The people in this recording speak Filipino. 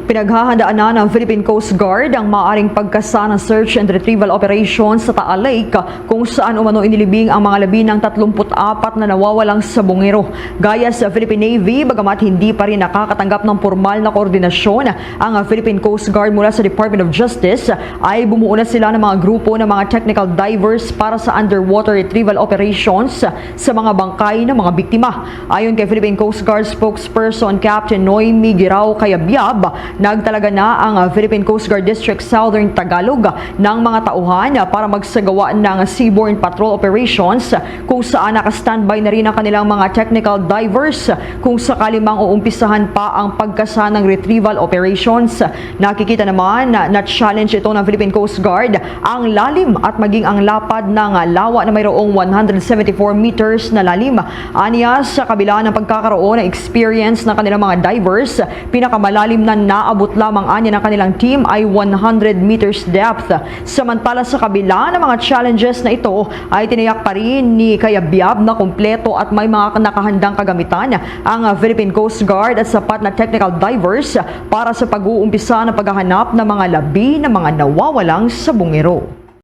Pinaghahandaan na ng Philippine Coast Guard ang maaaring pagkasa ng search and retrieval operations sa Taal Lake kung saan umano inilibing ang mga labi ng 34 na nawawalang sa bungero. Gaya sa Philippine Navy, bagamat hindi pa rin nakakatanggap ng formal na koordinasyon ang Philippine Coast Guard mula sa Department of Justice, ay bumuo na sila ng mga grupo ng mga technical divers para sa underwater retrieval operations sa mga bangkay ng mga biktima. Ayon kay Philippine Coast Guard spokesperson Captain Noemi Girao Cayabyab, nagtalaga na ang Philippine Coast Guard District Southern Tagalog ng mga tauhan para magsagawa ng seaborne patrol operations kung saan naka-standby na rin ang kanilang mga technical divers kung sakali mang uumpisahan pa ang pagkasa ng retrieval operations. Nakikita naman na challenge ito ng Philippine Coast Guard ang lalim at maging ang lapad ng lawa na mayroong 174 meters na lalim. Aniya, sa kabila ng pagkakaroon ng experience ng kanilang mga divers, pinakamalalim na naabot lamang anya ng kanilang team ay 100 meters depth. Samantala, sa kabila ng mga challenges na ito, ay tiniyak pa rin ni Cayabyab na kumpleto at may mga nakahandang kagamitan ang Philippine Coast Guard at sapat na technical divers para sa pag-uumpisa ng paghahanap ng mga labi ng mga nawawalang sa bungero.